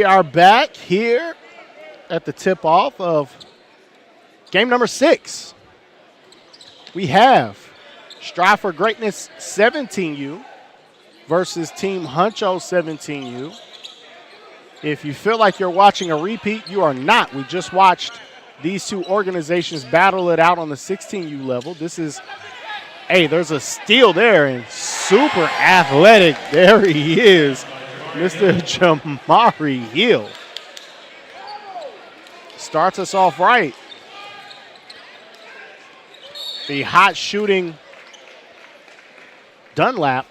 are back here at the tip-off of game number 6. We have Strive For Greatness 17U versus Team Huncho 17U. If you feel like you're watching a repeat, you are not. We just watched these two organizations battle it out on the 16U level. This is, hey, there's a steal there, and super athletic. There he is, Mr. Jamari Hill. Starts us off right. The hot shooting Dunlap.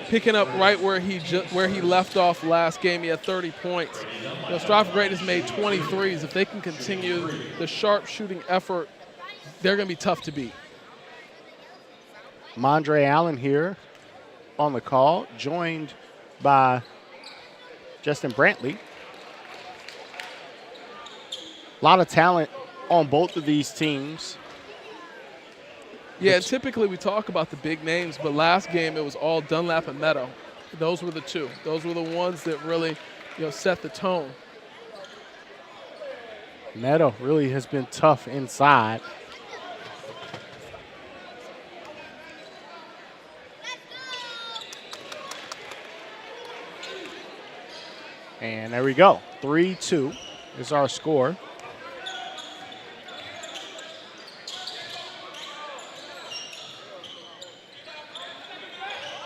Picking up right where he left off last game. He had 30 points. Strive For Greatness made 23s. If they can continue the sharp shooting effort, they're going to be tough to beat. Mondre Allen here on the call, joined by Justin Brantley. A lot of talent on both of these teams. Yeah, and typically we talk about the big names, but last game it was all Dunlap and Meadow. Those were the two. Those were the ones that really, set the tone. Meadow really has been tough inside. And there we go. 3-2 is our score.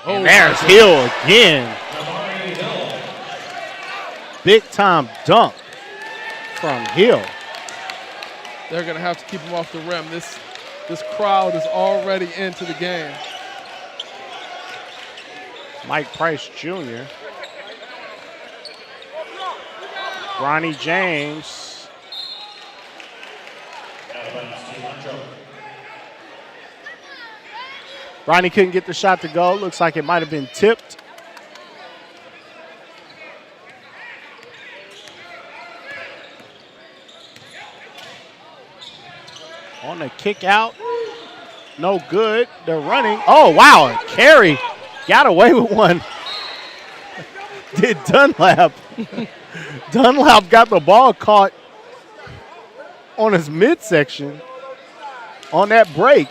And there's Hill again. Big time dunk from Hill. They're going to have to keep him off the rim. This crowd is already into the game. Mike Price Jr. Bronny James. Bronny couldn't get the shot to go. Looks like it might have been tipped. On the kick out. No good. They're running. Oh, wow. Carey got away with one. Did Dunlap. Dunlap got the ball caught on his midsection on that break.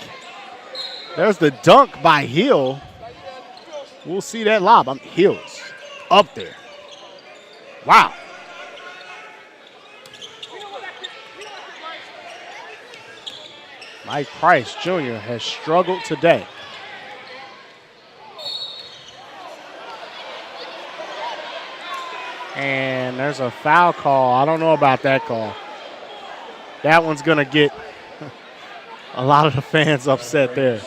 There's the dunk by Hill. We'll see that lob. Hill's up there. Wow. Mike Price Jr. has struggled today. And there's a foul call. I don't know about that call. That one's going to get a lot of the fans upset there.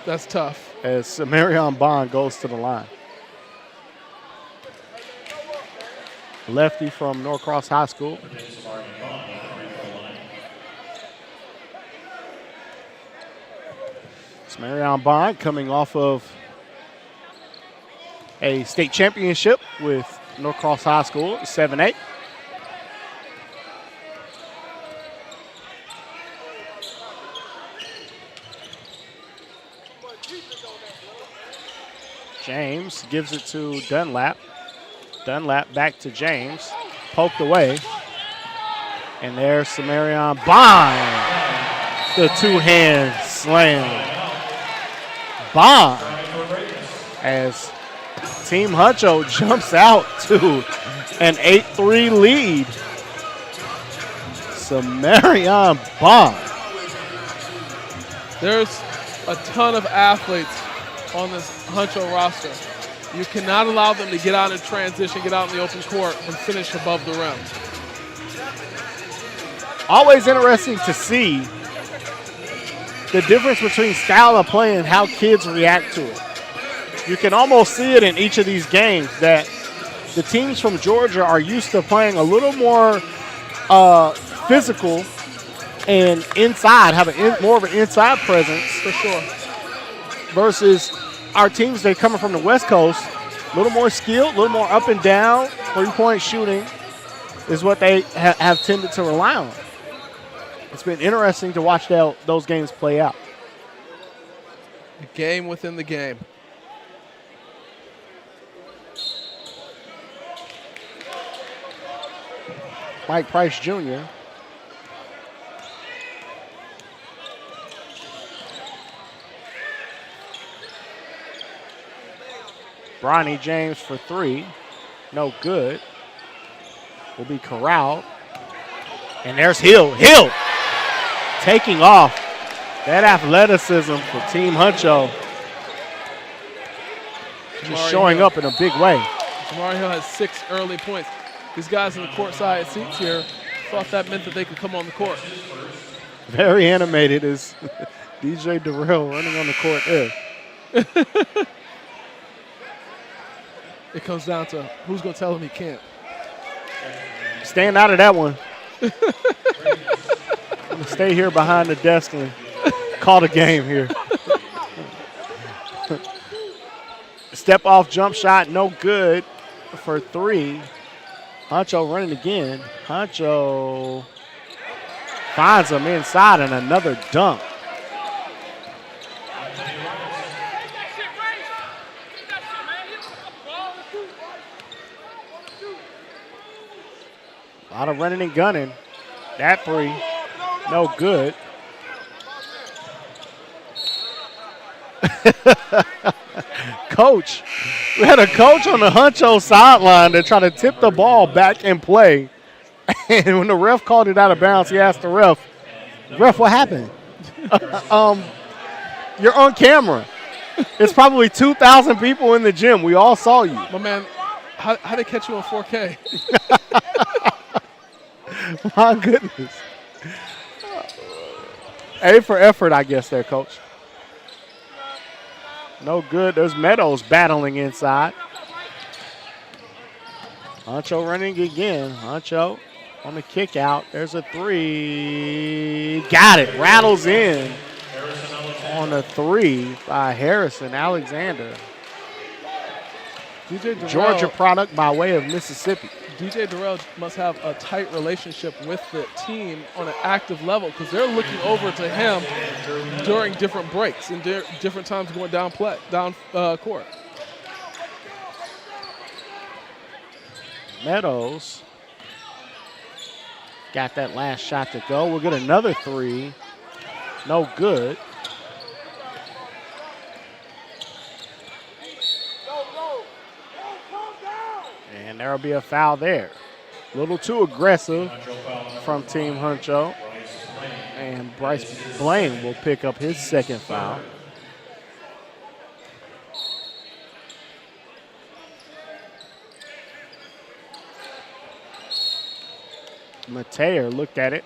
That's tough. As Samarion Bond goes to the line. Lefty from Norcross High School. Samarion Bond coming off of a state championship with Norcross High School, 7A. James gives it to Dunlap. Dunlap back to James. Poked away. And there's Samarion Bond. The two-hand slam. Bond as Team Huncho jumps out to an 8-3 lead. Samarion Bond. There's a ton of athletes on this Huncho roster. You cannot allow them to get out in transition, get out in the open court, and finish above the rim. Always interesting to see the difference between style of play and how kids react to it. You can almost see it in each of these games that the teams from Georgia are used to playing a little more physical and inside, have more of an inside presence. For sure. Versus our teams that are coming from the West Coast, a little more skill, a little more up and down, three-point shooting is what they have tended to rely on. It's been interesting to watch those games play out. The game within the game. Mike Price Jr. Bronny James for three. No good. Will be corralled. And there's Hill. Hill taking off. That athleticism for Team Huncho. Just showing up in a big way. Jamari Hill has 6 early points. These guys in the courtside seats here thought that meant that they could come on the court. Very animated is DJ Durrell running on the court there. It comes down to who's going to tell him he can't. Staying out of that one. I'm going to stay here behind the desk and call the game here. Step off jump shot, no good for three. Huncho running again. Huncho finds him inside and another dunk. A lot of running and gunning. That three, no good. Coach, we had a coach on the Huncho sideline that tried to tip the ball back in play. And when the ref called it out of bounds, he asked the ref, what happened? You're on camera. It's probably 2,000 people in the gym. We all saw you. My man, how they catch you on 4K? My goodness. A for effort, I guess, there, Coach. No good. There's Meadows battling inside. Huncho running again. Huncho on the kick out. There's a three. Got it. Rattles in on a three by Harrison Alexander. Georgia product by way of Mississippi. DJ Durrell must have a tight relationship with the team on an active level because they're looking over to him during different breaks and different times going down court. Meadows got that last shot to go. We'll get another three. No good. And there'll be a foul there. A little too aggressive from Team Huncho. And Bryce Blaine will pick up his second foul. Mateer looked at it.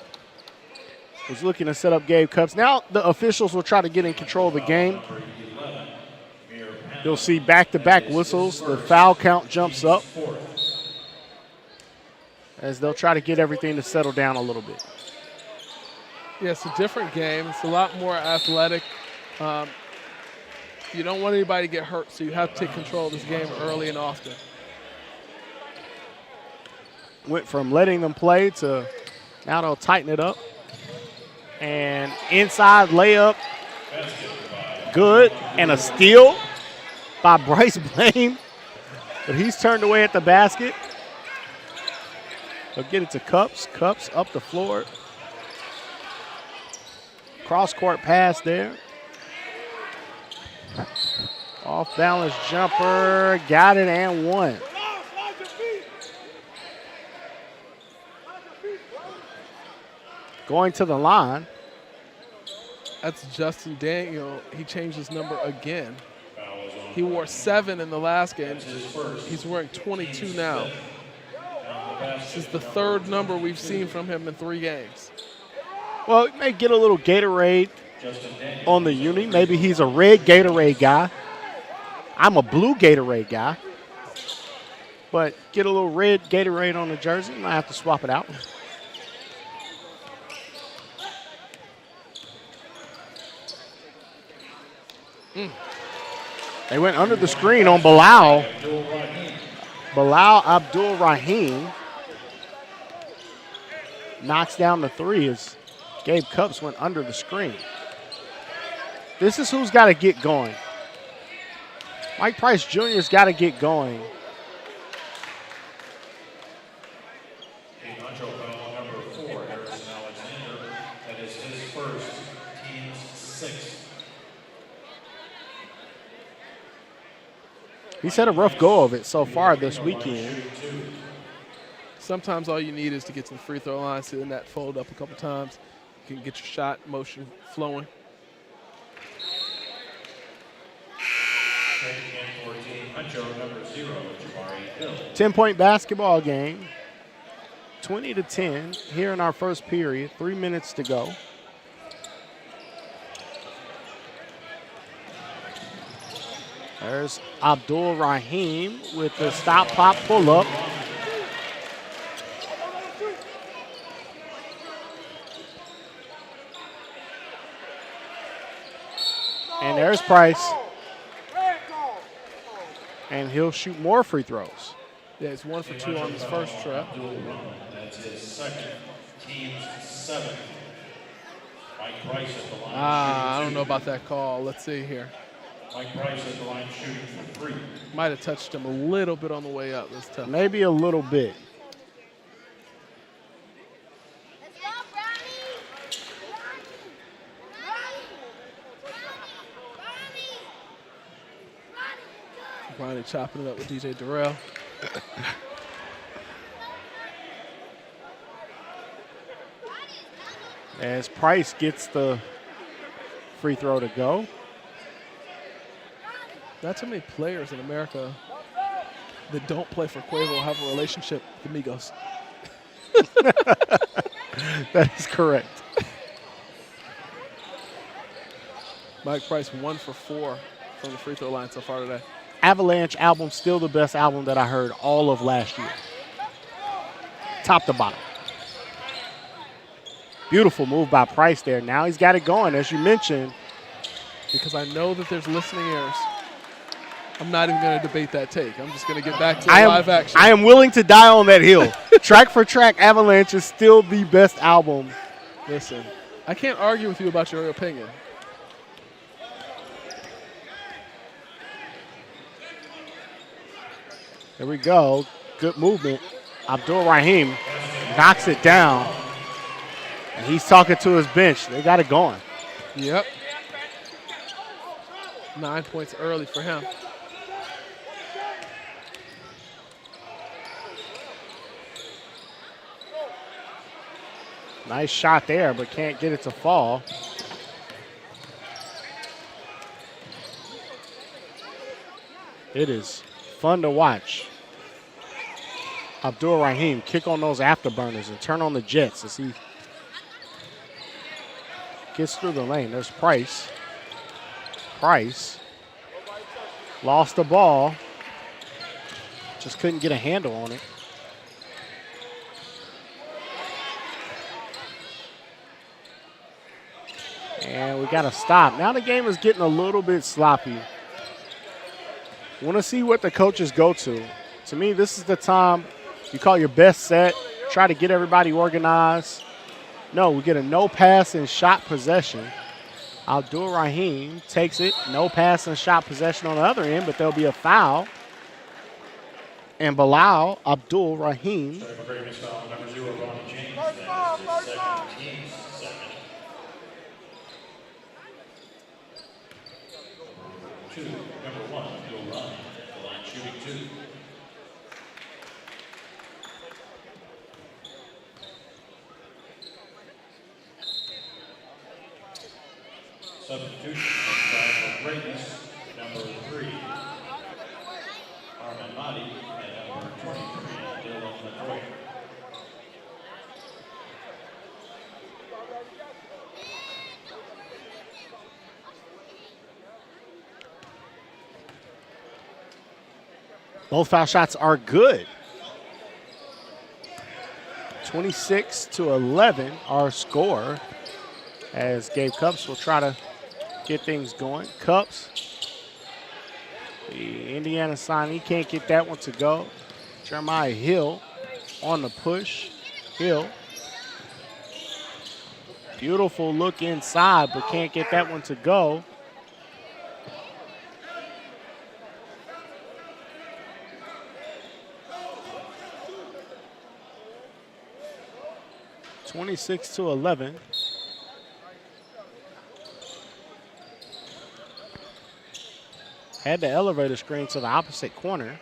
Was looking to set up Gabe Cupps. Now the officials will try to get in control of the game. You'll see back-to-back whistles. The foul count jumps up as they'll try to get everything to settle down a little bit. Yeah, it's a different game. It's a lot more athletic. You don't want anybody to get hurt, so you have to take control of this game early and often. Went from letting them play to now they'll tighten it up. And inside layup, good, and a steal by Bryce Blaine. But he's turned away at the basket. They'll get it to Cupps. Cupps up the floor. Cross-court pass there. Off-balance jumper. Got it and one. Going to the line. That's Justin Daniel. He changed his number again. He wore 7 in the last game. He's wearing 22 now. This is the third number we've seen from him in 3 games. Well, he may get a little Gatorade on the uni. Maybe he's a red Gatorade guy. I'm a blue Gatorade guy. But get a little red Gatorade on the jersey. Might have to swap it out. They went under the screen on Bilal. Bilal Abdul Rahim knocks down the three as Gabe Cupps went under the screen. This is who's got to get going. Mike Price Jr.'s got to get going. Team Huncho foul number 4, Harrison Alexander. That is his first, team's 6th. He's had a rough go of it so far this weekend. Sometimes all you need is to get to the free throw line, see the net fold up a couple times. You can get your shot motion flowing. Checking in for Team Huncho, number 0, Jabari Hill. 10-point basketball game. 20-10 here in our first period. 3 minutes to go. There's Abdul Rahim with the stop pop pull up. And there's Price. And he'll shoot more free throws. Yeah, it's 1 for 2 on his first trip. That's his second, team's 7th. Mike Price at the line. I don't know about that call. Let's see here. Mike Price at the line shooting for 3. Might have touched him a little bit on the way up. That's tough. Maybe a little bit. Bronny chopping it up with DJ Durrell. As Price gets the free throw to go. Not too many players in America that don't play for Quavo have a relationship with Migos. That is correct. Mike Price 1 for 4 from the free throw line so far today. Avalanche album, still the best album that I heard all of last year. Top to bottom. Beautiful move by Price there. Now he's got it going, as you mentioned. Because I know that there's listening ears. I'm not even going to debate that take. I'm just going to get back to live action. I am willing to die on that hill. Track for track, Avalanche is still the best album. Listen, I can't argue with you about your opinion. There we go. Good movement. Abdul Rahim knocks it down. And he's talking to his bench. They got it going. Yep. 9 points early for him. Nice shot there, but can't get it to fall. It is fun to watch. Abdul Rahim kick on those afterburners and turn on the jets as he gets through the lane. There's Price. Price lost the ball. Just couldn't get a handle on it. And we got to stop. Now the game is getting a little bit sloppy. Want to see what the coaches go to. To me, this is the time you call your best set, try to get everybody organized. No, we get a no pass and shot possession. Abdul Rahim takes it, no pass and shot possession on the other end, but there'll be a foul. And Bilal Abdul Rahim. Strive For Greatness foul number 0, Bronny James. That is his second, team's 2nd. 2, number 1, Abdul Rahim at the line shooting 2. Substitution for Strive For Greatness, number 3, Armin Mahdi, and number 23, Dylan LaToya. Both foul shots are good. 26-11, our score, as Gabe Cups will try to get things going. Cups, the Indiana signee, can't get that one to go. Jeremiah Hill on the push. Hill. Beautiful look inside, but can't get that one to go. 26-11. Had the elevator screen to the opposite corner.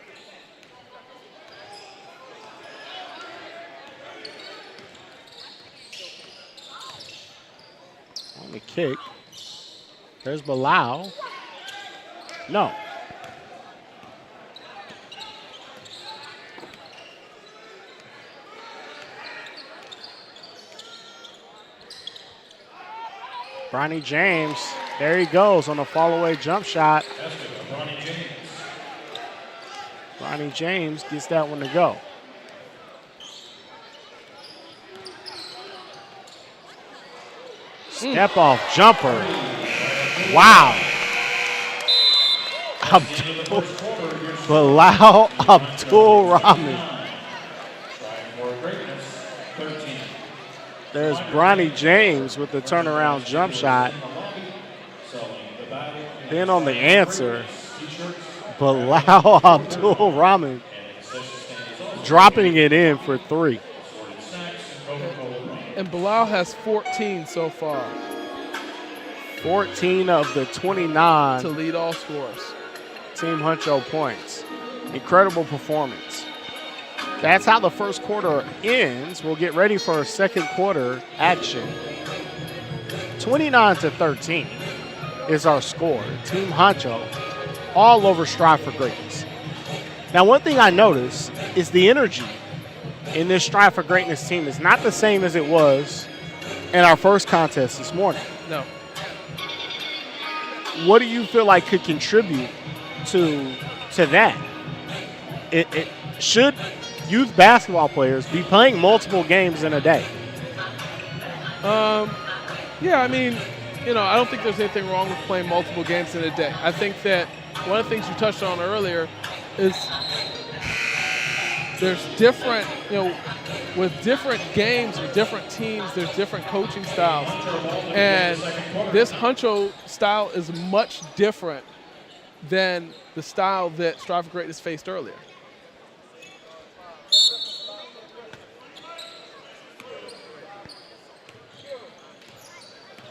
On the kick. There's Bilal. No. Bronny James, there he goes on the fall-away jump shot. Bronny James gets that one to go. Step off jumper. Wow. Bilal Abdul Rahman. There's Bronny James with the turnaround jump shot. Then on the answer, Bilal Abdul Rahman dropping it in for 3. And Bilal has 14 so far. 14 of the 29 to lead all scores. Team Huncho points. Incredible performance. That's how the first quarter ends. We'll get ready for second quarter action. 29-13 is our score. Team Huncho all over Strive for Greatness. Now, one thing I noticed is the energy in this Strive for Greatness team is not the same as it was in our first contest this morning. No. What do you feel like could contribute to that? It should youth basketball players be playing multiple games in a day? Yeah, I mean, I don't think there's anything wrong with playing multiple games in a day. I think that one of the things you touched on earlier is there's different, with different games, with different teams, there's different coaching styles. And this Huncho style is much different than the style that Strive for Greatness faced earlier.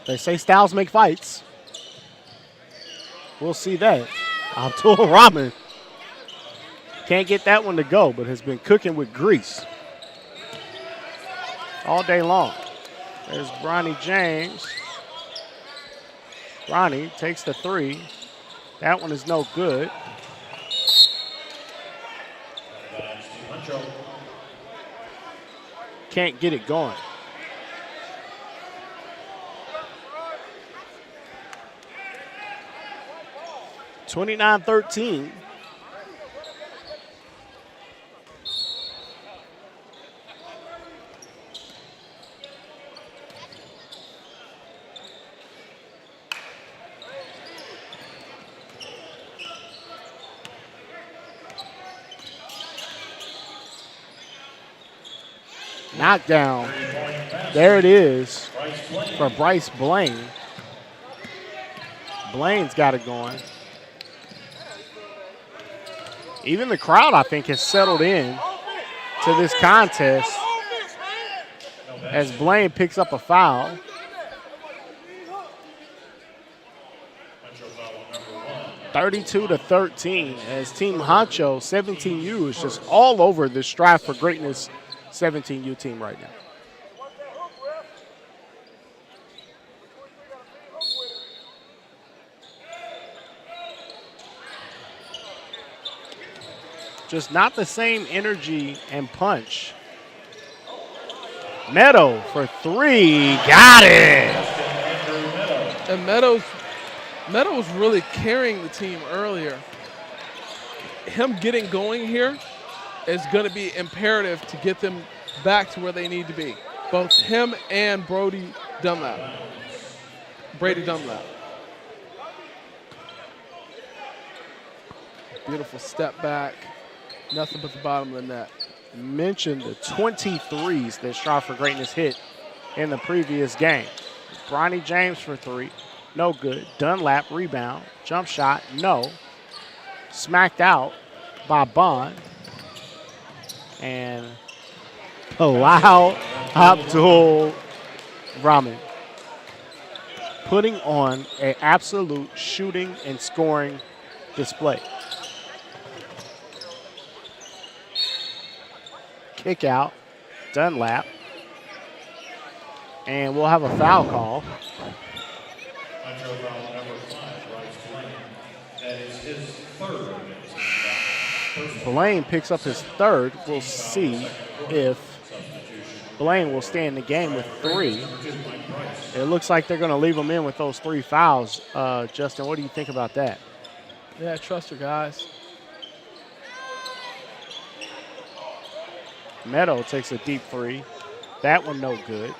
They say styles make fights. We'll see that. Abdul Rahman can't get that one to go, but has been cooking with grease all day long. There's Bronny James. Bronny takes the 3. That one is no good. Can't get it going. (29-13). Knockdown. There it is for Bryce Blaine. Blaine's got it going. Even the crowd, I think, has settled in to this contest as Blaine picks up a foul. (32-13) as Team Huncho 17U is just all over the Strive for Greatness 17U team right now. Just not the same energy and punch. Meadow for 3, got it! And Meadow was really carrying the team earlier. Him getting going here is going to be imperative to get them back to where they need to be. Both him and Brady Dunlap. Beautiful step back. Nothing but the bottom of the net. Mentioned the 23s that Strive for Greatness hit in the previous game. Bronny James for 3, no good. Dunlap rebound, jump shot, no. Smacked out by Bond. And Bilal Abdul Rahman putting on an absolute shooting and scoring display. Kick out, Dunlap. And we'll have a foul call. Huncho foul number 5, Bryce Blaine. That is his third. Blaine picks up his third. We'll see if Blaine will stay in the game with 3. It looks like they're going to leave him in with those 3 fouls. Justin, what do you think about that? Yeah, trust your guys. Meadow takes a deep 3. That one no good.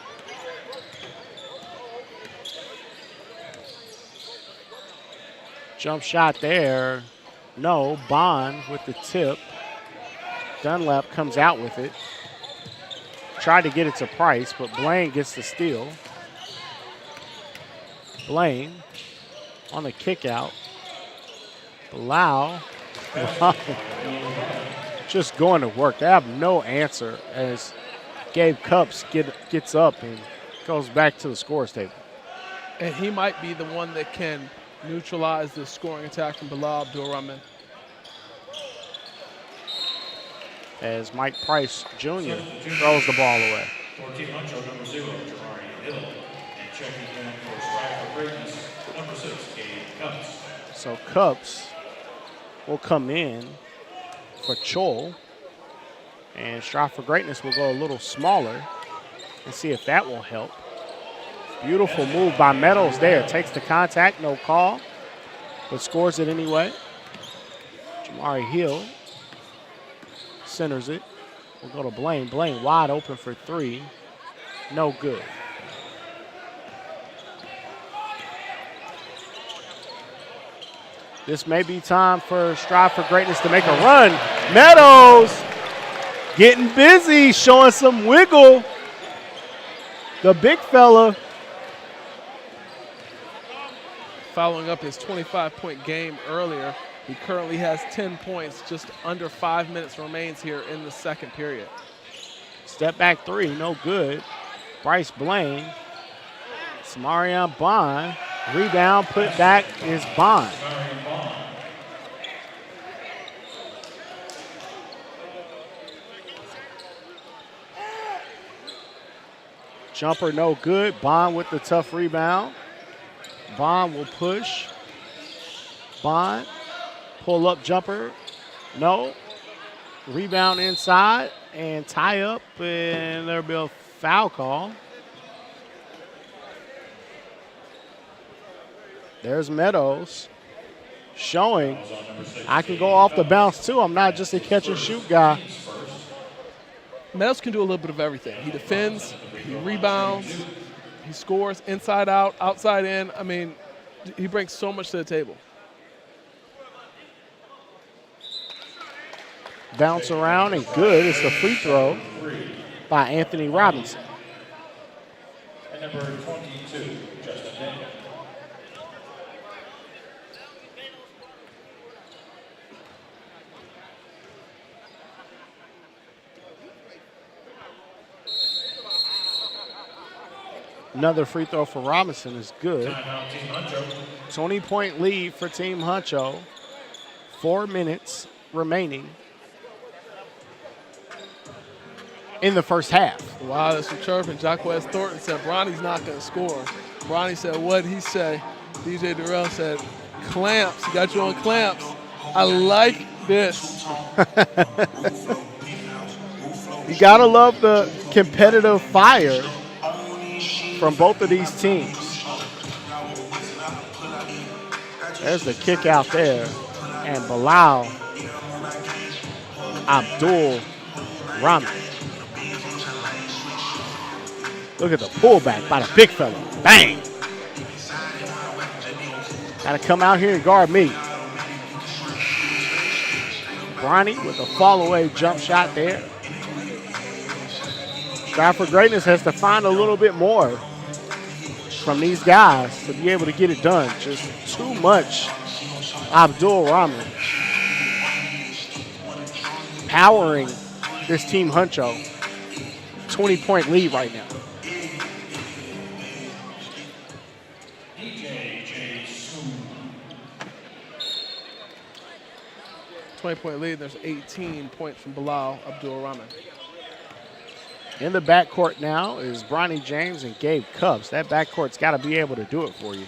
Jump shot there. No. Bond with the tip. Dunlap comes out with it. Tried to get it to Price, but Blaine gets the steal. Blaine on the kick out. Blau just going to work. They have no answer as Gabe Cups gets up and goes back to the scores table. And he might be the one that can neutralize the scoring attack from Bilal Abdul-Rahman. As Mike Price Jr. throws the ball away. For Team Huncho, number 0, Jamari Hill. And checking in for Strive For Greatness, number 6, Gabe Cups. So Cups will come in for Chol. And Strive For Greatness will go a little smaller and see if that will help. Beautiful move by Meadows there. Takes the contact, no call, but scores it anyway. Jamari Hill centers it. We'll go to Blaine. Blaine wide open for 3. No good. This may be time for Strive For Greatness to make a run. Meadows getting busy, showing some wiggle. The big fella. Following up his 25-point game earlier, he currently has 10 points. Just under 5 minutes remains here in the second period. Step back 3, no good. Bryce Blaine. Samarian Bond. Rebound, put back is Bond. Jumper no good. Bond with the tough rebound. Bond will push. Bond, pull up jumper. No. Rebound inside and tie up, and there'll be a foul call. There's Meadows showing I can go off the bounce too. I'm not just a catch and shoot guy. Meadows can do a little bit of everything. He defends, he rebounds, he scores inside out, outside in. I mean, he brings so much to the table. Bounce around and good. It's the free throw by Anthony Robinson. And number 22, Justin Daniel. Another free throw for Robinson is good. Timeout, Team Huncho. 20-point lead for Team Huncho. 4 minutes remaining in the first half. Wow, that's some chirping. Jacquez Thornton said Bronny's not going to score. Bronny said, what'd he say? DJ Durrell said, clamps. He got you on clamps. I like this. You got to love the competitive fire from both of these teams. There's the kick out there. And Bilal Abdul Rahman. Look at the pullback by the big fella. Bang! Got to come out here and guard me. Bronny with a fall away jump shot there. Strive For Greatness has to find a little bit more from these guys to be able to get it done. Just too much Abdul Rahman powering this Team Huncho. 20-point lead right now. 20-point lead. There's 18 points from Bilal Abdul-Rahman. In the backcourt now is Bronny James and Gabe Cubs. That backcourt's got to be able to do it for you.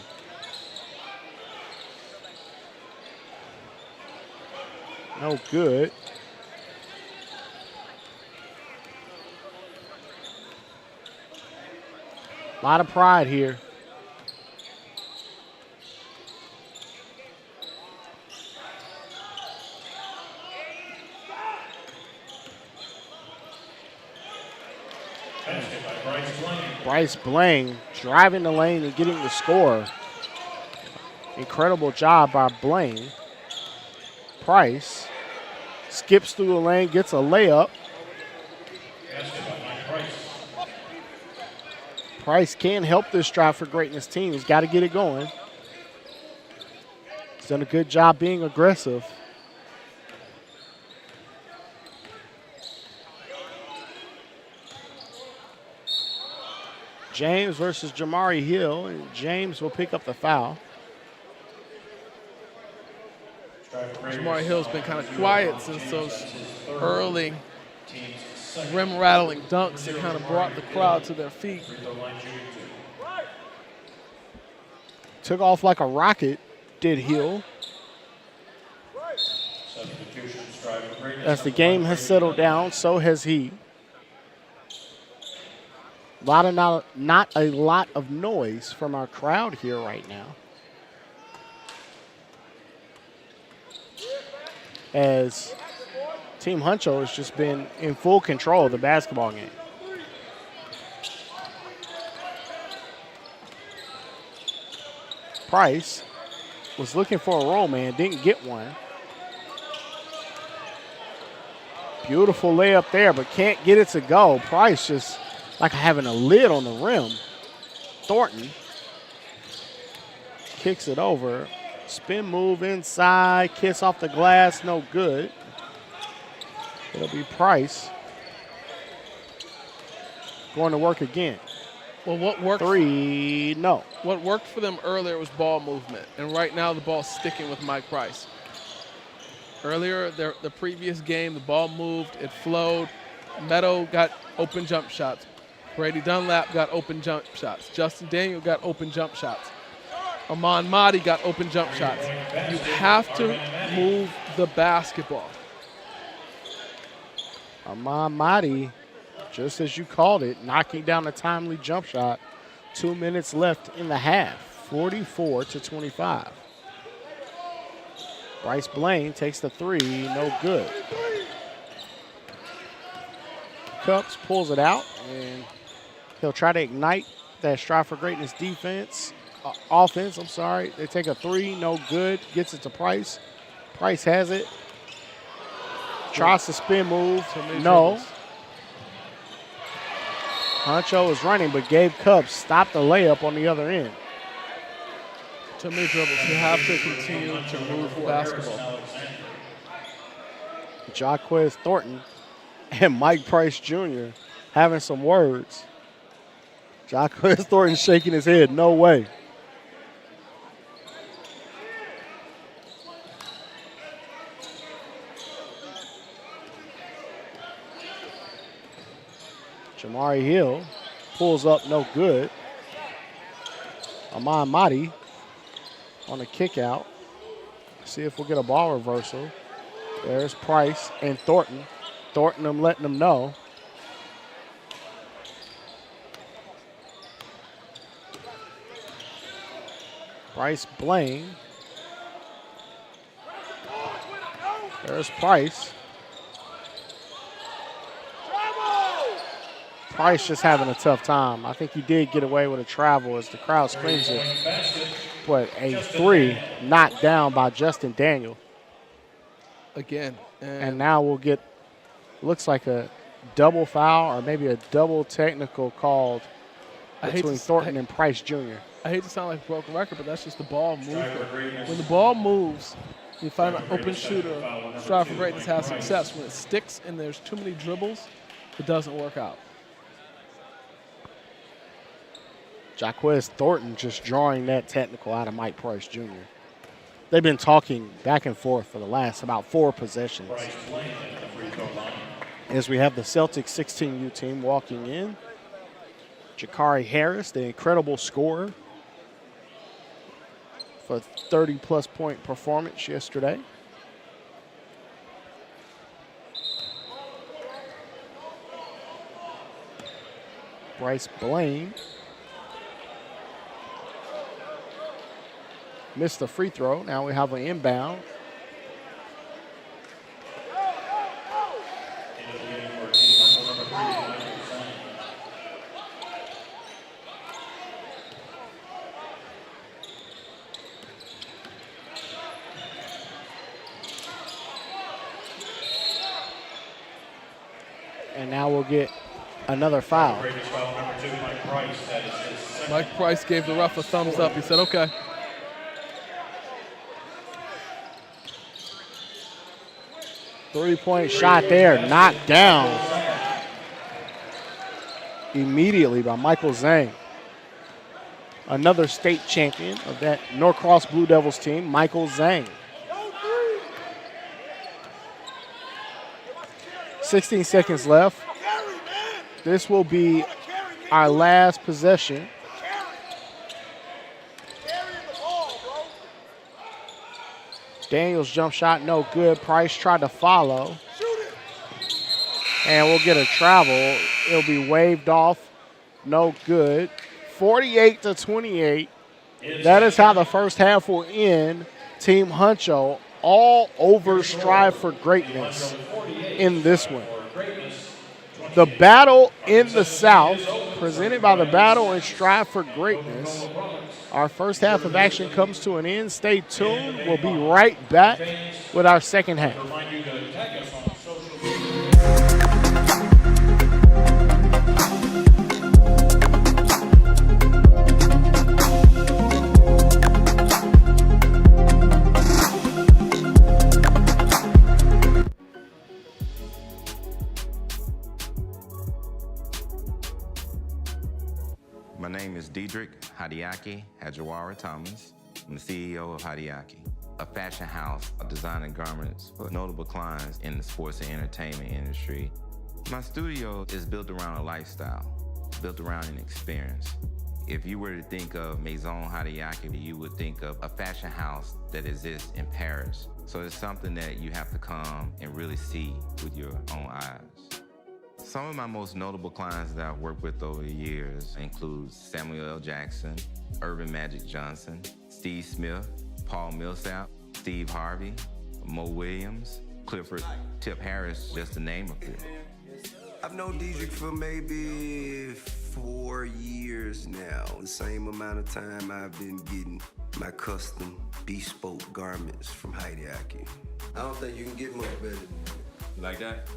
No good. A lot of pride here. Bryce Blaine driving the lane and getting the score. Incredible job by Blaine. Price skips through the lane, gets a layup. Price can help this Strive for Greatness team. He's got to get it going. He's done a good job being aggressive. James versus Jamari Hill, and James will pick up the foul. Jamari Hill's been kind of quiet since those early rim-rattling dunks that kind of brought the crowd to their feet. Took off like a rocket, did Hill. As the game has settled down, so has he. Not a lot of noise from our crowd here right now. As Team Huncho has just been in full control of the basketball game. Price was looking for a roll man, didn't get one. Beautiful layup there, but can't get it to go. Price just like having a lid on the rim. Thornton kicks it over. Spin move inside, kiss off the glass, no good. It'll be Price going to work again. Well, what worked? Three, no. What worked for them earlier was ball movement, and right now the ball's sticking with Mike Price. Earlier, the previous game, the ball moved, it flowed. Meadow got open jump shots. Brady Dunlap got open jump shots. Justin Daniel got open jump shots. Armand Mahdi got open jump shots. You have to move the basketball. Armand Mahdi, just as you called it, knocking down a timely jump shot. 2 minutes left in the half, 44-25. Bryce Blaine takes the three, no good. Cups pulls it out, and he'll try to ignite that Strive for Greatness offense. They take a three, no good. Gets it to Price. Price has it. Tries to spin move, no. Huncho is running, but Gabe Cubs stopped the layup on the other end. Too many dribbles. You have to continue to move the basketball. Jaquez Thornton and Mike Price Jr. having some words. Jaquez Thornton shaking his head, no way. Jamari Hill pulls up, no good. Armand Mahdi on a kick out. See if we'll get a ball reversal. There's Price and Thornton. Thornton, I'm letting them know. Bryce Blaine. There's Price. Price just having a tough time. I think he did get away with a travel as the crowd screams it. But a three knocked down by Justin Daniel. Again. And now we'll get, looks like a double foul or maybe a double technical called between Thornton and Price Jr. I hate to sound like a broken record, but that's just the ball movement. When the ball moves, you find an open shooter. Strive for Greatness has success. When it sticks and there's too many dribbles, it doesn't work out. Jaquez Thornton just drawing that technical out of Mike Price Jr. They've been talking back and forth for the last about 4 possessions. As we have the Celtics 16U team walking in. Jakari Harris, the incredible scorer for a 30-plus point performance yesterday. Bryce Blaine missed the free throw. Now we have an inbound. And now we'll get another foul. Mike Price gave the ref a thumbs up. He said, okay. Three-point shot there, knocked down immediately by Michael Zhang. Another state champion of that Norcross Blue Devils team, Michael Zhang. 16 seconds left. This will be our last possession. Daniels jump shot, no good. Price tried to follow. And we'll get a travel. It'll be waved off, no good. 48-28. That is how the first half will end. Team Huncho all over Strive for Greatness in this one. The battle in the South, presented by the Battle and Strive for Greatness. Our first half of action comes to an end. Stay tuned. We'll be right back with our second half. My name is Diedrich Hadiaki Hajawara Thomas. I'm the CEO of Hadiaki, a fashion house designing garments for notable clients in the sports and entertainment industry. My studio is built around a lifestyle, built around an experience. If you were to think of Maison Hadiaki, you would think of a fashion house that exists in Paris. So it's something that you have to come and really see with your own eyes. Some of my most notable clients that I've worked with over the years include Samuel L. Jackson, Irvin Magic Johnson, Steve Smith, Paul Millsap, Steve Harvey, Mo Williams, Clifford Tip Harris, just to name a few. I've known Diedrich for maybe 4 years now. The same amount of time I've been getting my custom bespoke garments from Hadiaki. I don't think you can get much better than that. Like that?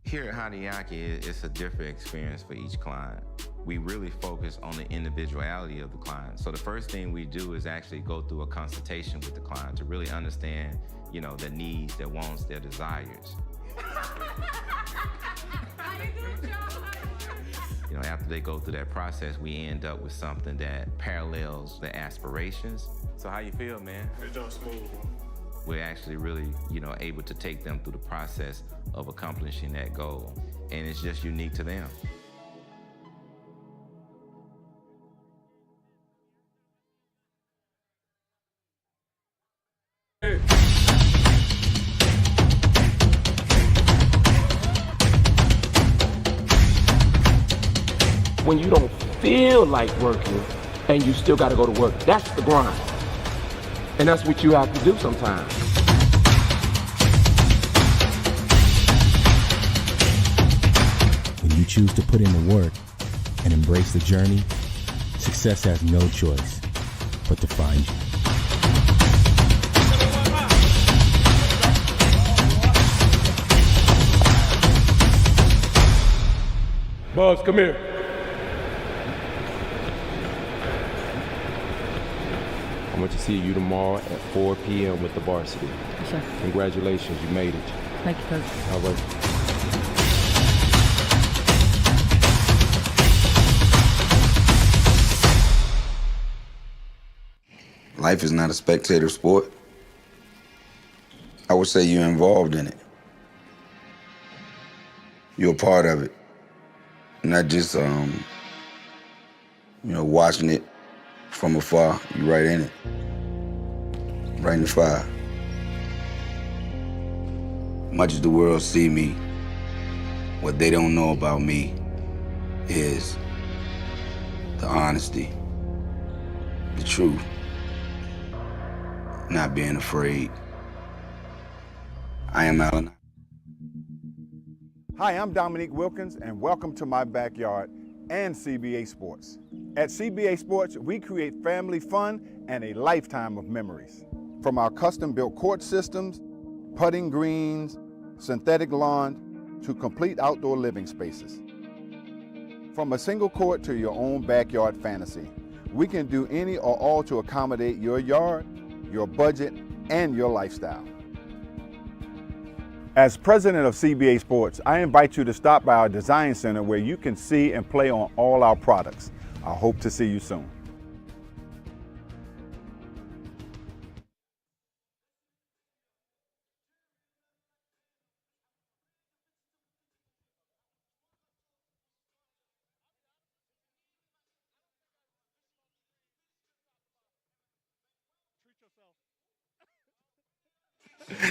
Here at Hadiaki, it's a different experience for each client. We really focus on the individuality of the client. So the first thing we do is actually go through a consultation with the client to really understand, their needs, their wants, their desires. After they go through that process, we end up with something that parallels their aspirations. So how you feel, man? It's done smooth. We're actually really, able to take them through the process of accomplishing that goal. And it's just unique to them. When you don't feel like working and you still got to go to work, that's the grind. And that's what you have to do sometimes. When you choose to put in the work and embrace the journey, success has no choice but to find you. Bugs, come here. I want to see you tomorrow at 4 p.m. with the varsity. Yes, sir. Congratulations, you made it. Thank you, Coach. All right. Life is not a spectator sport. I would say you're involved in it. You're a part of it. Not just, watching it from afar. You're right in it. Right in the fire. Much as the world see me, what they don't know about me is the honesty, the truth, not being afraid. I am Allen. Hi, I'm Dominique Wilkins, and welcome to my backyard and CBA Sports. At CBA Sports, we create family fun and a lifetime of memories. From our custom-built court systems, putting greens, synthetic lawn, to complete outdoor living spaces. From a single court to your own backyard fantasy, we can do any or all to accommodate your yard, your budget, and your lifestyle. As president of CBA Sports, I invite you to stop by our design center where you can see and play on all our products. I hope to see you soon.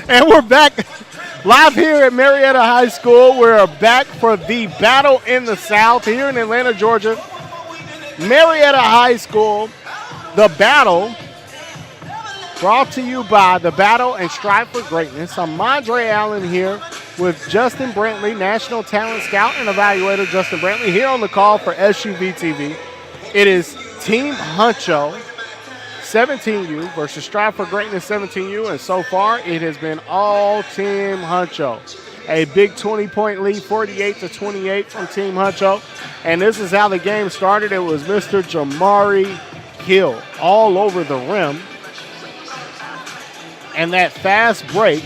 And we're back live here at Marietta High School. We're back for the Battle in the South here in Atlanta, Georgia. Marietta High School, the Battle, brought to you by the Battle and Strive for Greatness. I'm Mondre Allen here with Justin Brantley, National Talent Scout and Evaluator Justin Brantley, here on the call for SUV TV. It is Team Huncho 17U versus Strive for Greatness 17U, and so far it has been all Team Huncho. A big 20-point lead, 48-28 from Team Huncho. And this is how the game started. It was Mr. Jamari Hill all over the rim. And that fast break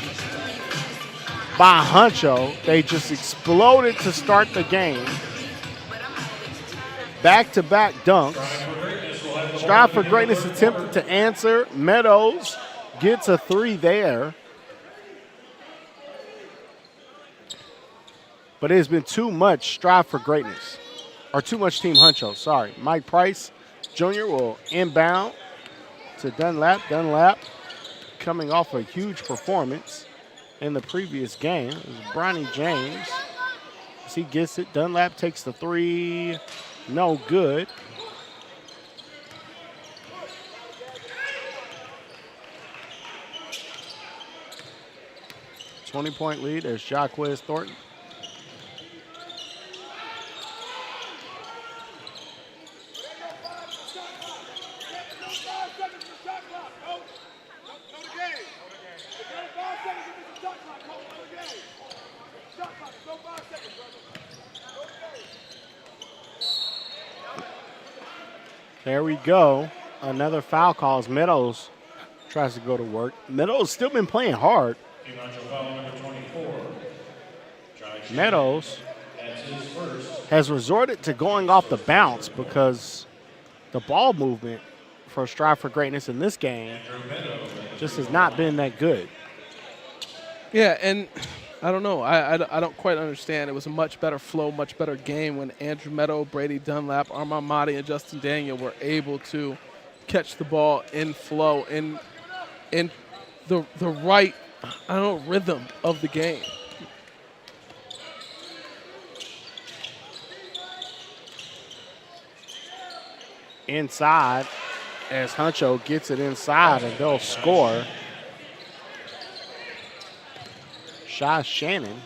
by Huncho, they just exploded to start the game. Back-to-back dunks. Strive for Greatness attempted to answer. Meadows gets a three there. But it has been too much Strive for Greatness, or too much Team Huncho, sorry. Mike Price Jr. will inbound to Dunlap. Dunlap coming off a huge performance in the previous game. It was Bronny James. As he gets it, Dunlap takes the three, no good. .20 lead. There's Jaquez Thornton. There we go. Another foul call as Meadows tries to go to work. Meadows still been playing hard. Meadows has resorted to going off the bounce because the ball movement for Strive for Greatness in this game just has not been that good. Yeah, and I don't know. I don't quite understand. It was a much better flow, much better game when Andrew Meadow, Brady Dunlap, Armand Mahdi, and Justin Daniel were able to catch the ball in flow, in the right, rhythm of the game. Inside as Huncho gets it inside and they'll score. Shy Shannon.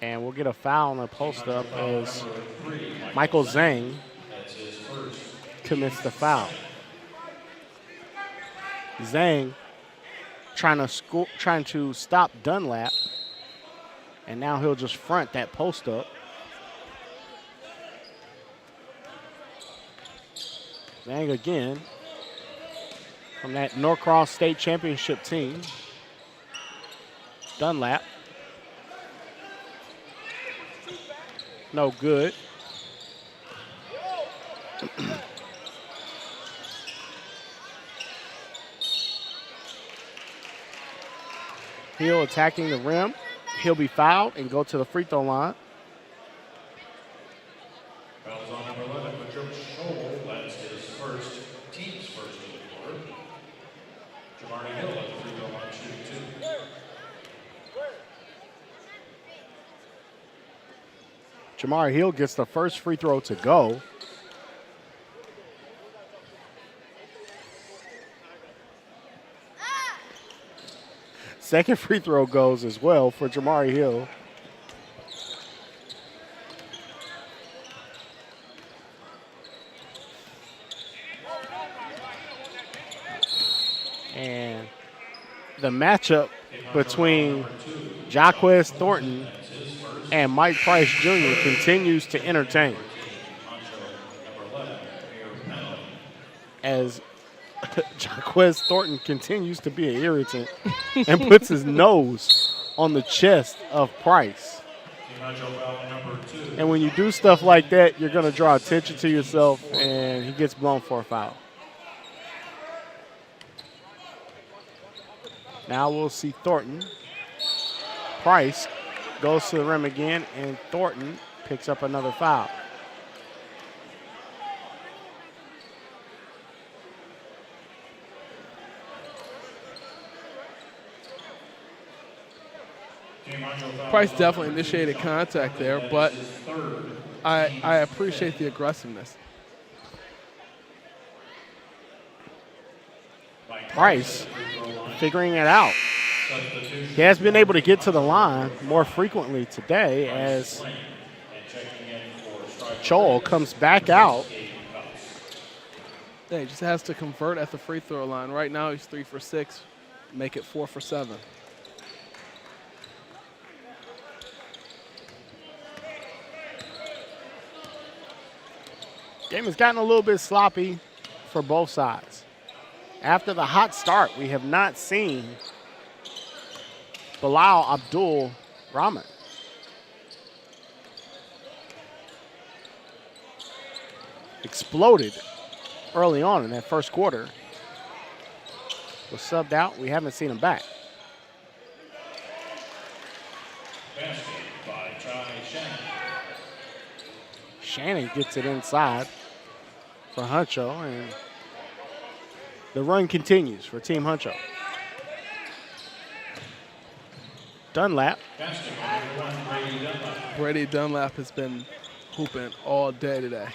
And we'll get a foul on the post up as Michael Zhang commits the foul. Zhang trying to stop Dunlap, and now he'll just front that post up. Zhang again from that Norcross State Championship team. Dunlap. No good. Hill attacking the rim. He'll be fouled and go to the free throw line. Fouls on number 11, but Joe Scholl, that's his first, team's first of the quarter. Jamari Hill at the free throw line, shooting 2. Jamari Hill gets the first free throw to go. Second free throw goes as well for Jamari Hill. And the matchup between Jaquez Thornton and Mike Price Jr. continues to entertain. As Jaquez Thornton continues to be an irritant and puts his nose on the chest of Price. And when you do stuff like that, you're going to draw attention to yourself, and he gets blown for a foul. Now we'll see Thornton. Price goes to the rim again, and Thornton picks up another foul. Price definitely initiated contact there, but I appreciate the aggressiveness. Price figuring it out. He has been able to get to the line more frequently today as Chol comes back out. Yeah, he just has to convert at the free throw line. Right now he's 3 for 6, make it 4 for 7. Game has gotten a little bit sloppy for both sides. After the hot start, we have not seen Bilal Abdul Rahman. Exploded early on in that first quarter. Was subbed out. We haven't seen him back. Basket by Ty Shannon. Shannon gets it inside for Huncho, and the run continues for Team Huncho. Dunlap. Brady Dunlap has been hooping all day today.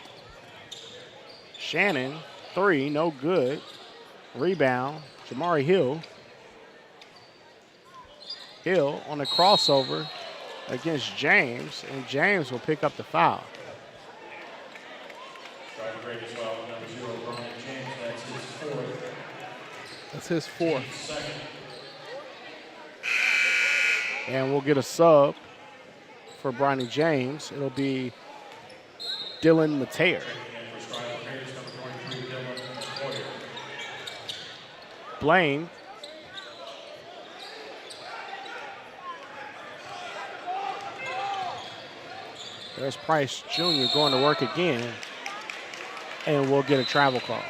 Shannon, 3, no good. Rebound, Jamari Hill. Hill on the crossover against James, and James will pick up the foul. That's his fourth. And we'll get a sub for Bronny James. It'll be Dylan Mateer. Blaine. There's Price Jr. going to work again. And we'll get a travel call.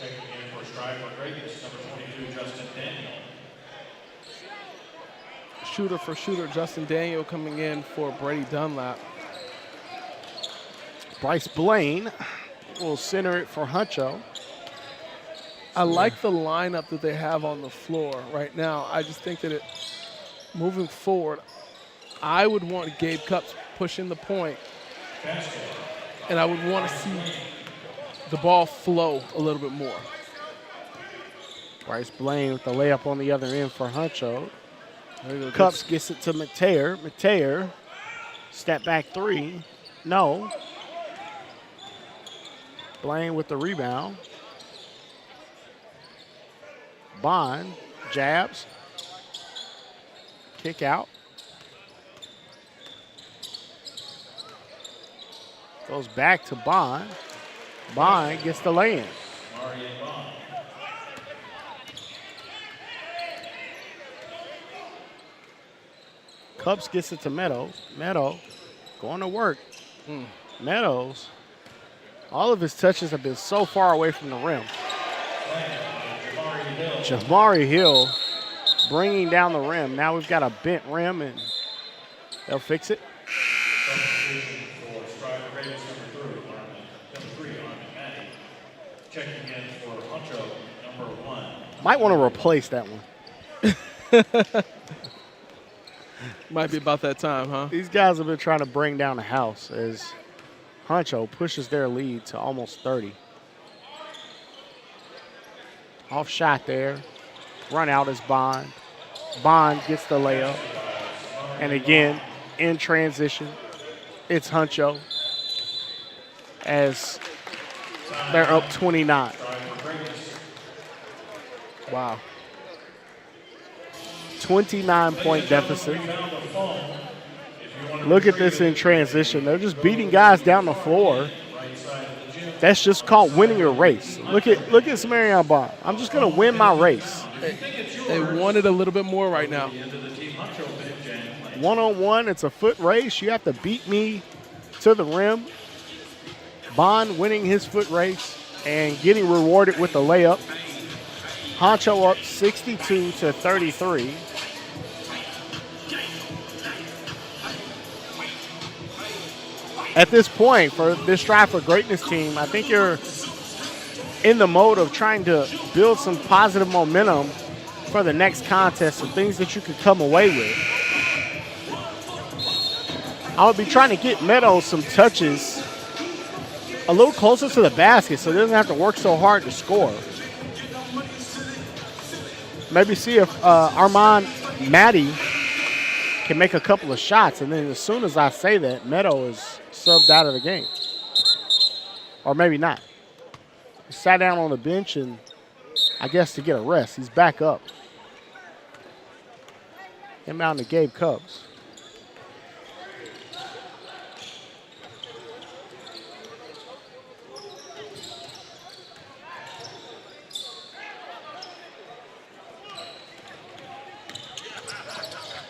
Checking in for Strive For Greatness, number 22, Justin Daniel. Shooter for shooter, Justin Daniel coming in for Brady Dunlap. Bryce Blaine will center it for Huncho. I like the lineup that they have on the floor right now. I just think that moving forward, I would want Gabe Cupps pushing the point, and I would want to see the ball flow a little bit more. Bryce Blaine with the layup on the other end for Huncho. Cupps gets it to Mateer. Mateer, step back 3. No. Blaine with the rebound. Bond jabs. Kick out. Goes back to Bond. Bond gets the lay-in. Cupps gets it to Meadows. Meadows going to work. Meadows All of his touches have been so far away from the rim. Jamari Hill bringing down the rim. Now we've got a bent rim, and they'll fix it. Substitution for Strive For Greatness number 3, Armin Matty. Checking in for Huncho, number 1. Might want to replace that one. Might be about that time, huh? These guys have been trying to bring down the house as Huncho pushes their lead to almost 30. Off shot there. Run out is Bond. Bond gets the layup. And again, in transition, it's Huncho as they're up 29. Wow. 29-point deficit. Look at this in transition. They're just beating guys down the floor. That's just called winning a race. Look at Samarion Bond. I'm just going to win my race. They want it a little bit more right now. One-on-one, it's a foot race. You have to beat me to the rim. Bond winning his foot race and getting rewarded with the layup. Huncho up 62-33. At this point, for this Strive For Greatness team, I think you're in the mode of trying to build some positive momentum for the next contest, some things that you could come away with. I would be trying to get Meadows some touches a little closer to the basket so he doesn't have to work so hard to score. Maybe see if Armand Matty can make a couple of shots, and then as soon as I say that, Meadow is subbed out of the game. Or maybe not. He sat down on the bench and I guess to get a rest. He's back up. Inbound to Gabe Cubs.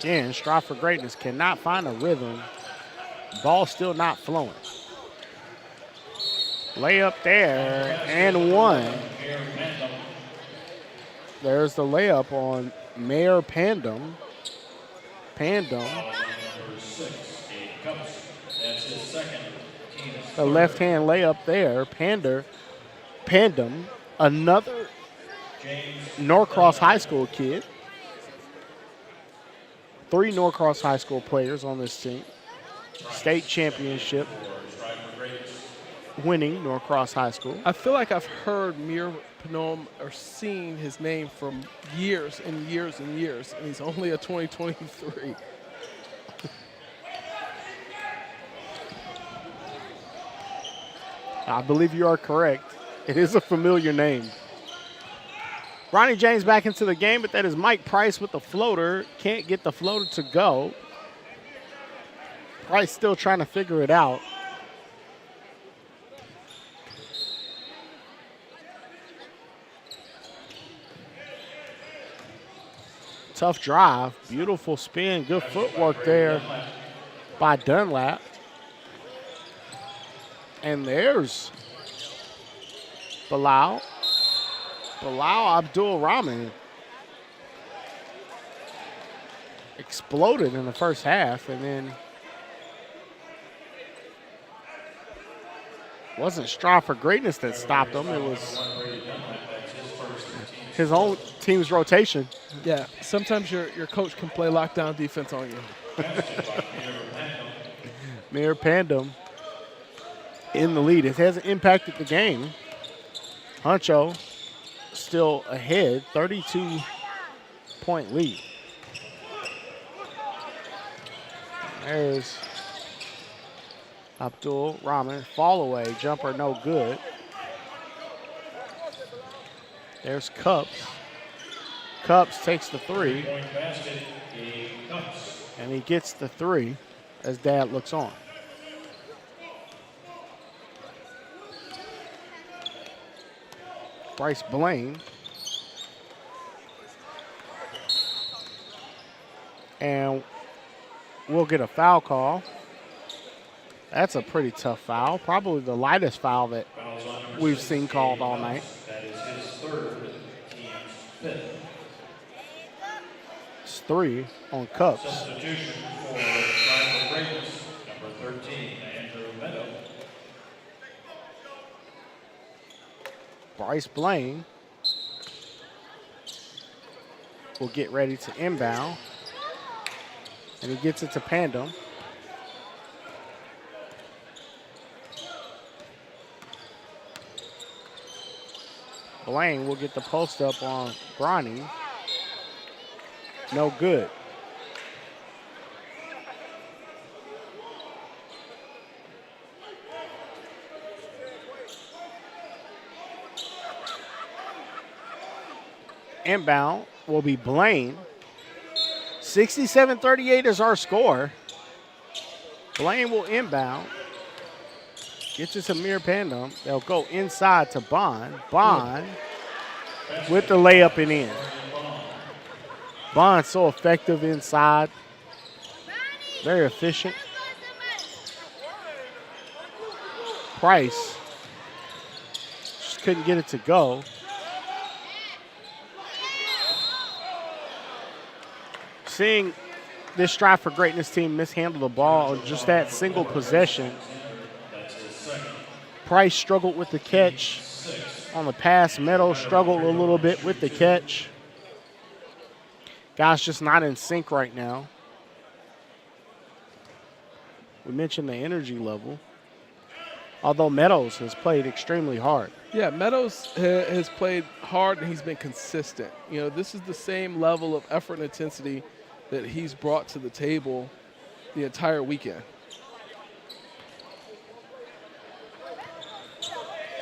Again, Strive For Greatness cannot find a rhythm. Ball still not flowing. Layup there and one. There's the layup on Mayor Pandum. The left-hand layup there. Pandum, another Norcross High School kid. 3 Norcross High School players on this team. State championship winning Norcross High School. I feel like I've heard Mir Pnom or seen his name for years and years and years, and he's only a 2023. I believe you are correct. It is a familiar name. Ronnie James back into the game, but that is Mike Price with the floater. Can't get the floater to go. Price still trying to figure it out. Tough drive, beautiful spin, good footwork there by Dunlap. And there's Bilal Abdul Rahman. Exploded in the first half, and then wasn't Strive For Greatness that stopped him. It was his own team's rotation. Yeah, sometimes your coach can play lockdown defense on you. Mayor Pandum in the lead. It hasn't impacted the game. Huncho still ahead, 32-point lead. There's Abdul Rahman, fall away, jumper no good. There's Cups. Cups takes the 3. And he gets the 3 as Dad looks on. Bryce Blaine. And we'll get a foul call. That's a pretty tough foul. Probably the lightest foul that Fouls on number we've 6, seen called all Aiden night. Nutt. That is his third, team's fifth. It's 3 on Cups. Substitution for Strive For Greatness, number 13, Andrew Meadow. Bryce Blaine will get ready to inbound. And he gets it to Pandem. Blaine will get the post up on Bronny. No good. Inbound will be Blaine. 67-38 is our score. Blaine will inbound. Gets it to Mir Pandem. They'll go inside to Bond. Bond with the layup and in. Bond so effective inside. Very efficient. Price just couldn't get it to go. Seeing this Strive For Greatness team mishandle the ball on just that single possession. Price struggled with the catch on the pass. Meadows struggled a little bit with the catch. Guys just not in sync right now. We mentioned the energy level. Although Meadows has played extremely hard. Yeah, Meadows has played hard and he's been consistent. You know, this is the same level of effort and intensity that he's brought to the table the entire weekend.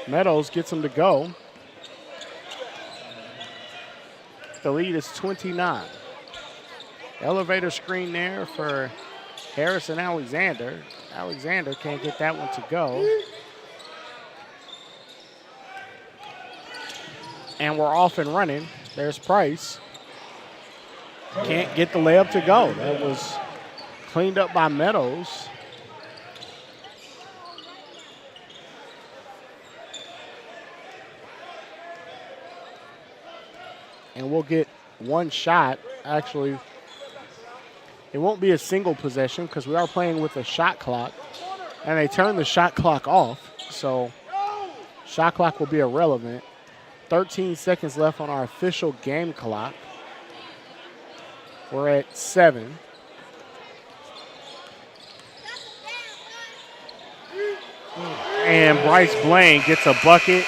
Meadows gets him to go. The lead is 29. Elevator screen there for Harrison Alexander. Alexander can't get that one to go. And we're off and running. There's Price. Can't get the layup to go. That was cleaned up by Meadows. And we'll get one shot. Actually, it won't be a single possession because we are playing with a shot clock. And they turn the shot clock off. So shot clock will be irrelevant. 13 seconds left on our official game clock. We're at 7. And Bryce Blaine gets a bucket.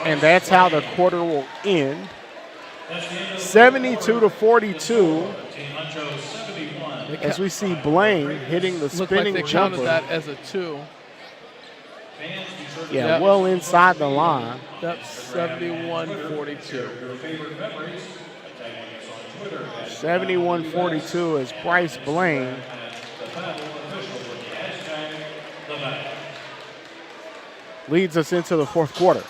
And that's how the quarter will end. 72-42. As we see Blaine hitting the spinning Looked like they jumper. counted that as a 2. Yeah, well inside the line. That's 71-42. 71-42 as Bryce Blaine leads us into the fourth quarter.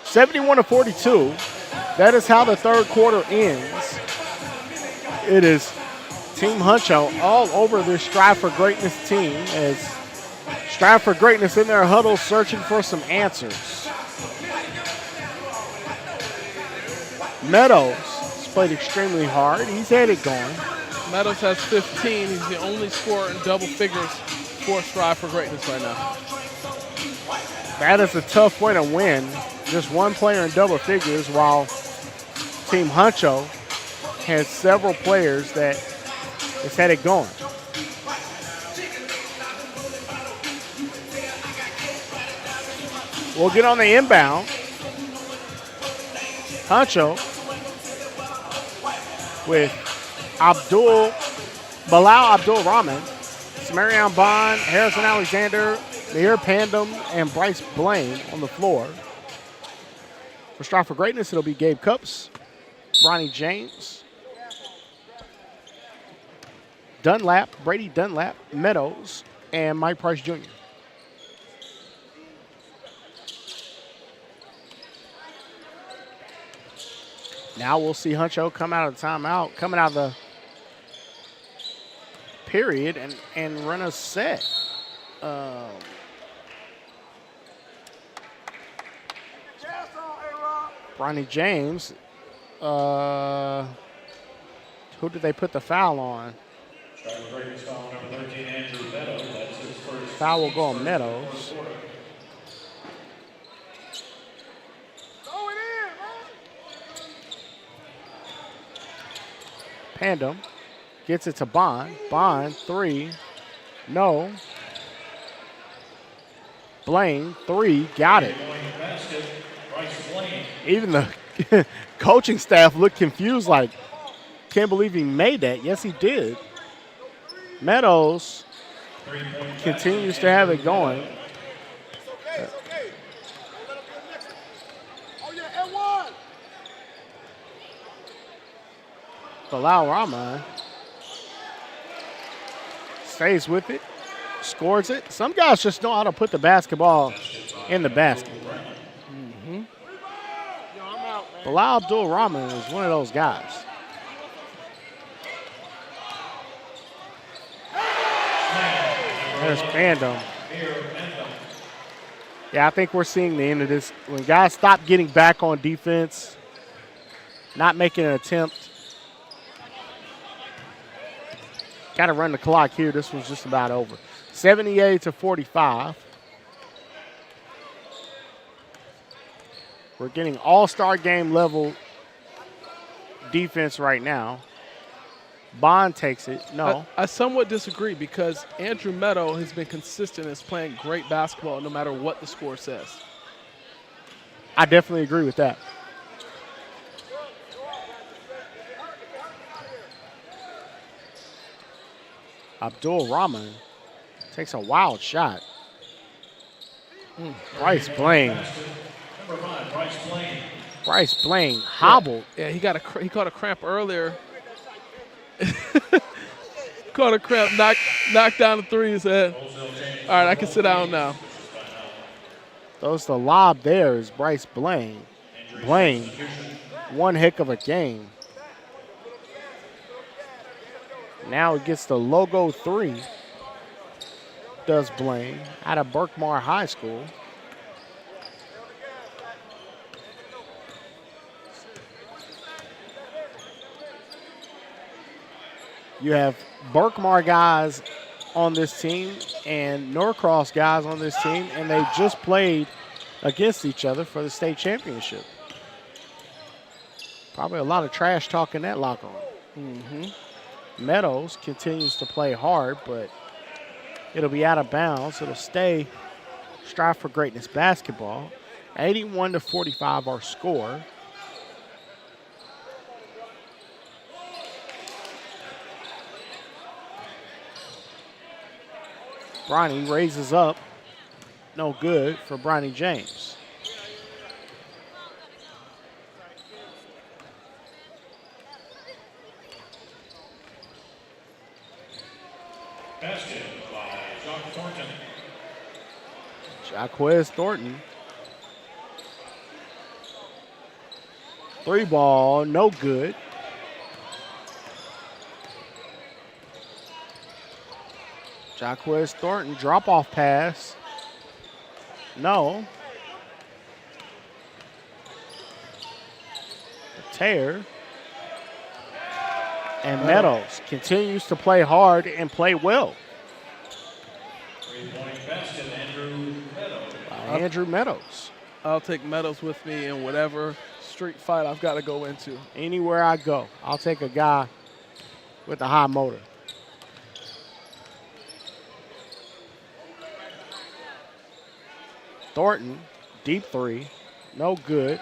71-42. That is how the third quarter ends. It is Team Huncho all over this Strive For Greatness team as Strive For Greatness in their huddle searching for some answers. Meadows has played extremely hard. He's had it going. Meadows has 15. He's the only scorer in double figures for Strive For Greatness right now. That is a tough way to win. Just one player in double figures, while Team Huncho has several players that has had it going. We'll get on the inbound. Huncho with Bilal Abdul-Rahman, Samarian Bond, Harrison Alexander, Mir Pandem, and Bryce Blaine on the floor. For Strive For Greatness, it'll be Gabe Cups, Bronny James, Dunlap, Brady Dunlap, Meadows, and Mike Price Jr. Now we'll see Huncho come out of the timeout, coming out of the period and run a set. Bronny James. Who did they put the foul on? Strive for Greatness foul number 13, Andrew Meadows. That's his first. Foul will go on first Meadows. quarter. Pandem gets it to Bond. Bond, 3. No. Blaine, 3. Got it. Basket, Bryce Blaine. Even the coaching staff looked confused, like, can't believe he made that. Yes, he did. Meadows continues to have it going. Bilal Rahman stays with it, scores it. Some guys just know how to put the basketball in the basket. Bilal Abdul Rahman is one of those guys. There's Pandem. Yeah, I think we're seeing the end of this. When guys stop getting back on defense, not making an attempt. Got to run the clock here. This one's just about over. 78-45. We're getting all-star game level defense right now. Bond takes it. No. I somewhat disagree because Andrew Meadow has been consistent as playing great basketball no matter what the score says. I definitely agree with that. Abdul Rahman takes a wild shot. Bryce Blaine. Number 5, Bryce Blaine. Bryce Blaine hobbled. Yeah, he caught a cramp earlier. Caught a cramp, knocked down the 3 his head. All right, I can sit down now. Throws the lob there is Bryce Blaine. Blaine, one heck of a game. Now he gets the logo 3. Does Blaine out of Berkmar High School. You have Berkmar guys on this team and Norcross guys on this team, and they just played against each other for the state championship. Probably a lot of trash talk in that locker room. Meadows continues to play hard, but it'll be out of bounds. It'll stay Strive for Greatness basketball. 81-45 our score. Bronny raises up. No good for Bronny James. Basket by Jacques Thornton. Jaquez Thornton. 3 ball, no good. Jaquez Thornton, drop-off pass. No. Tear. And Meadows continues to play hard and play well. 3-point basket, Andrew Meadows. Andrew Meadows. I'll take Meadows with me in whatever street fight I've got to go into. Anywhere I go, I'll take a guy with a high motor. Thornton, deep 3, no good.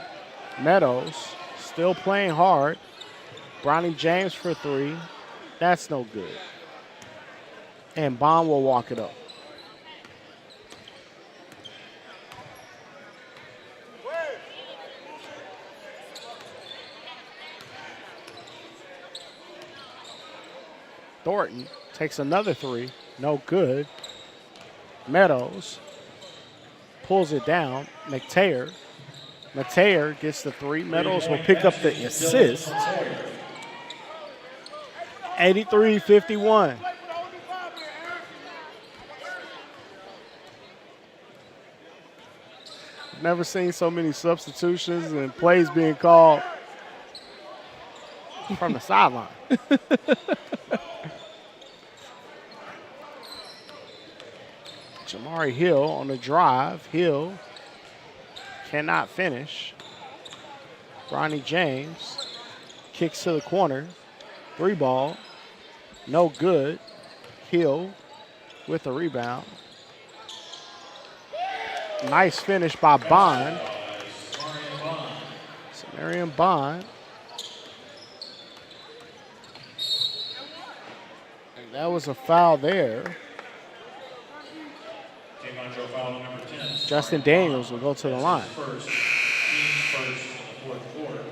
Meadows, still playing hard. Bronny James for 3, that's no good. And Bond will walk it up. Thornton takes another 3, no good. Meadows pulls it down. McTayer gets the 3. Meadows will pick up the assist. 83-51. never seen so many substitutions and plays being called from the sideline. Jamari Hill on the drive. Hill cannot finish. Bronny James kicks to the corner. 3-ball. No good. Hill with the rebound. Nice finish by Bond. Samarian Bond. And that was a foul there. Team Huncho foul number 10. Justin Daniels will go to the line. First, team's first in the fourth quarter.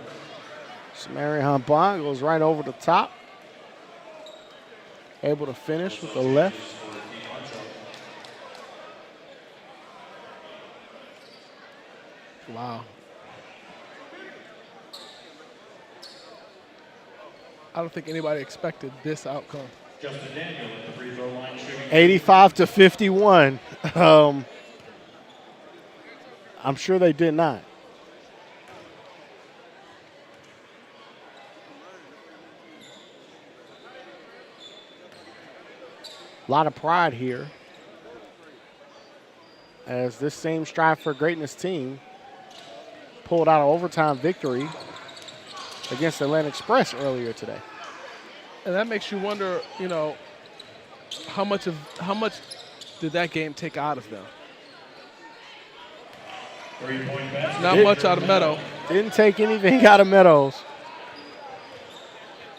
Samarian Bond goes right over the top. Able to finish with the left. Wow. I don't think anybody expected this outcome. Justin Daniel at the free throw line shooting 85 to 51. I'm sure they did not. A lot of pride here as this same Strive for Greatness team pulled out an overtime victory against Atlanta Express earlier today. And that makes you wonder, you know, how much did that game take out of them? 3-point basket. Not much out of Meadow. Didn't take anything out of Meadows.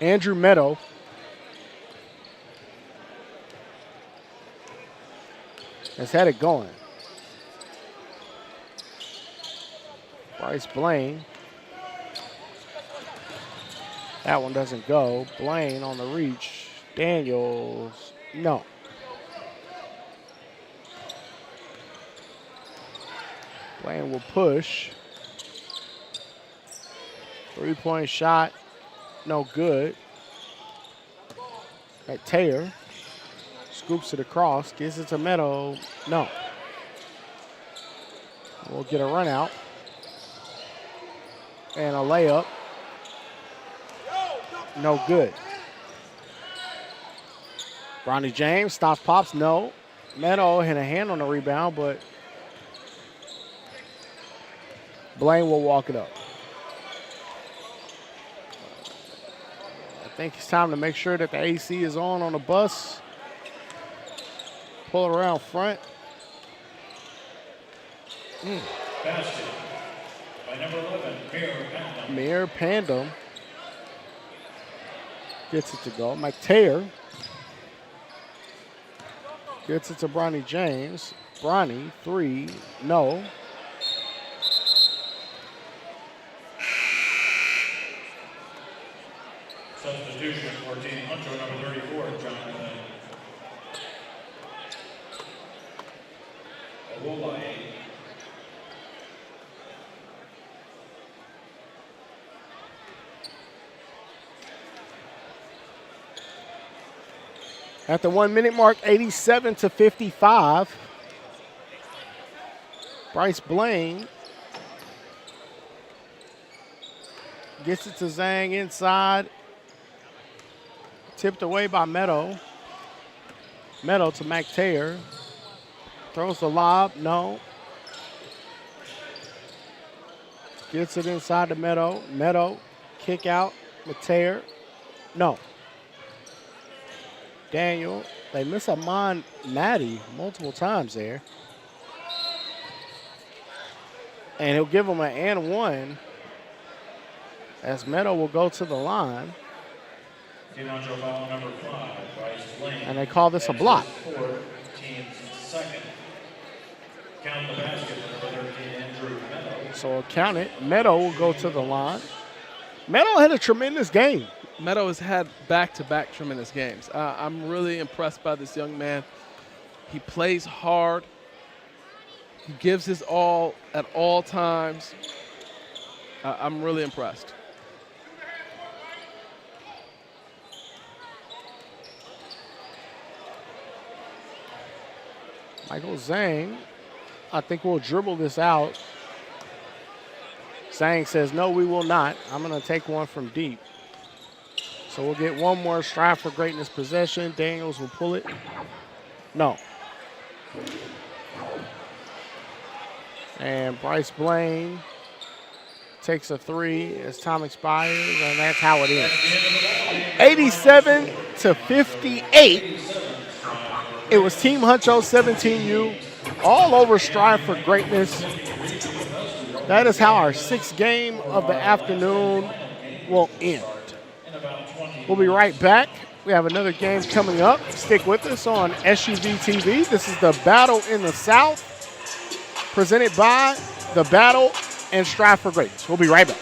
Andrew Meadow. Has had it going. Bryce Blaine. That one doesn't go. Blaine on the reach. Daniels, no. Blaine will push. 3-point shot, no good. At Taylor. Scoops it across, gives it to Meadow, no. We'll get a run out. And a layup. No good. Bronny James stops, pops, no. Meadow had a hand on the rebound, but Blaine will walk it up. I think it's time to make sure that the AC is on the bus. Pull it around front. Basket by number 11, Mayor Pandam. Mayor Pandam gets it to go. Mike Taylor gets it to Bronny James. Bronny, 3, no. Substitution for Team Huncho, number 34, Jonathan Awolaye. At the 1 minute mark, 87 to 55. Bryce Blaine gets it to Zhang inside. Tipped away by Meadow. Meadow to Mac Taylor. Throws the lob, no. Gets it inside to Meadow. Meadow, kick out, Taylor, no. Daniel, they miss Amon Matty multiple times there. And he'll give them an and one as Meadow will go to the line. Team Huncho foul number 5, Bryce Blaine. And they call this a block. Team's second. Count the basket for number 13, Andrew Meadow. So count it. Meadow will go to the line. Meadow had a tremendous game. Meadow has had back-to-back tremendous games. I'm really impressed by this young man. He plays hard. He gives his all at all times. I'm really impressed. Michael Zhang, I think, will dribble this out Sang says, no, we will not. I'm going to take one from deep. So we'll get one more Strive for Greatness possession. Daniels will pull it. No. And Bryce Blaine takes a three as time expires, and that's how it is. 87-58. It was Team Huncho 17U all over Strive for Greatness. That is how our sixth game of the afternoon will end. We'll be right back. We have another game coming up. Stick with us on SUV TV. This is the Battle in the South, presented by The Battle and Strive for Greatness. We'll be right back.